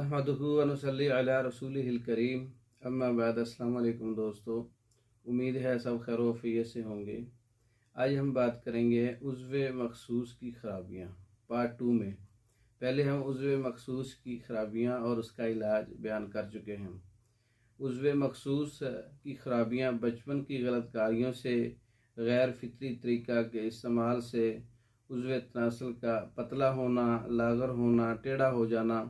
नहमदुहु व नुसल्ली अला रसूलिहिल करीम, अम्मा बाद। अस्सलाम वालेकुम दोस्तों, उम्मीद है सब खैर वफ़ियत से होंगे। आज हम बात करेंगे उज़्व मख़सूस की ख़राबियाँ पार्ट 2 में। पहले हम उज़्व मख़सूस की ख़राबियाँ और उसका इलाज बयान कर चुके हैं। उज़्व मख़सूस की ख़राबियाँ बचपन की गलतकारियों से, गैर फितरी तरीक़ा के इस्तेमाल से, उज़्व तनासल का पतला होना, लागर होना, टेढ़ा हो जाना,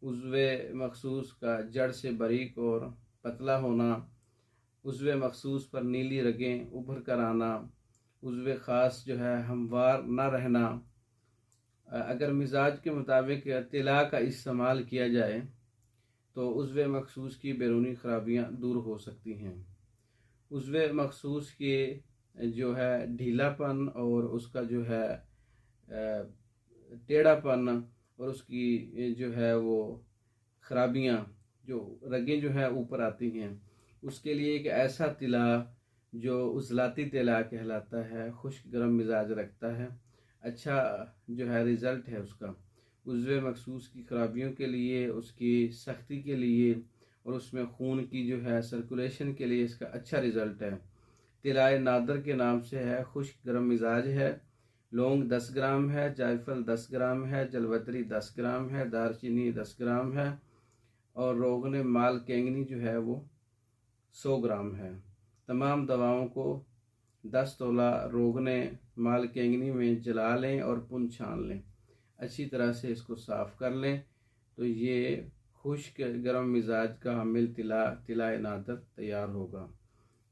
उज़्व मख़सूस का जड़ से बारीक और पतला होना, उज़्व मख़सूस पर नीली रगें उभर कर आना, उज़्व ख़ास जो है हमवार न रहना। अगर मिजाज के मुताबिक तिला का इस्तेमाल किया जाए तो उज़्व मख़सूस की बैरूनी ख़राबियाँ दूर हो सकती हैं। उज़्व मख़सूस के जो है ढीलापन और उसका जो है टेढ़ापन और उसकी जो है वो ख़राबियाँ, जो रगें जो है ऊपर आती हैं, उसके लिए एक ऐसा तिला जो उज़लाती तिला कहलाता है, खुश्क गर्म मिजाज रखता है, अच्छा जो है रिज़ल्ट है उसका। उज़्व मख़सूस की ख़राबियों के लिए, उसकी सख्ती के लिए और उसमें खून की जो है सर्कुलेशन के लिए इसका अच्छा रिज़ल्ट है। तिलाए नादर के नाम से है, खुश्क गर्म मिजाज है। लौंग 10 ग्राम है, जायफल 10 ग्राम है, जलवतरी 10 ग्राम है, दारचीनी 10 ग्राम है और रोगन माल केंगनी जो है वो 100 ग्राम है। तमाम दवाओं को 10 तोला रोगन माल केंगनी में जला लें और पुन छान लें। अच्छी तरह से इसको साफ़ कर लें तो ये खुश्क गर्म मिजाज का हामिल तिलाए नादर तैयार होगा।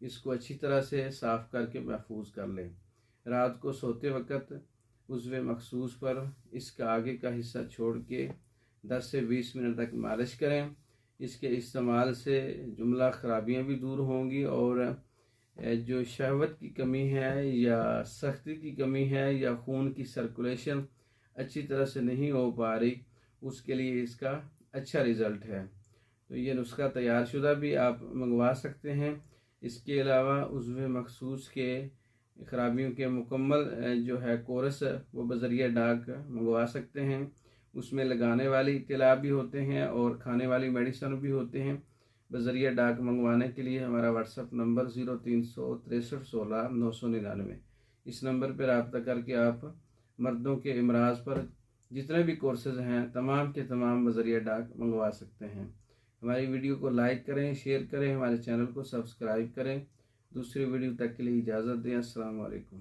इसको अच्छी तरह से साफ़ करके महफूज कर लें। रात को सोते वक़्त उज़्व मख़सूस पर इसका आगे का हिस्सा छोड़ के 10 से 20 मिनट तक मालिश करें। इसके इस्तेमाल से जुमला ख़राबियाँ भी दूर होंगी और जो शहवत की कमी है या सख्ती की कमी है या खून की सर्कुलेशन अच्छी तरह से नहीं हो पा रही, उसके लिए इसका अच्छा रिज़ल्ट है। तो ये नुस्खा तैयार शुदा भी आप मंगवा सकते हैं। इसके अलावा उज़्व मख़सूस के ख़राबियों के मुकम्मल जो है कोर्स वो बज़रिया डाक मंगवा सकते हैं। उसमें लगाने वाली तिला भी होते हैं और खाने वाली मेडिसिन भी होते हैं। बज़रिया डाक मंगवाने के लिए हमारा व्हाट्सअप नंबर 0363 16 999, इस नंबर पर रब्ता करके आप मर्दों के इमराज़ पर जितने भी कोर्सेज़ हैं तमाम के तमाम बज़रिया डाक मंगवा सकते हैं। हमारी वीडियो को लाइक करें, शेयर करें, हमारे चैनल को सब्सक्राइब करें। दूसरी वीडियो तक के लिए इजाज़त दें। अस्सलाम वालेकुम।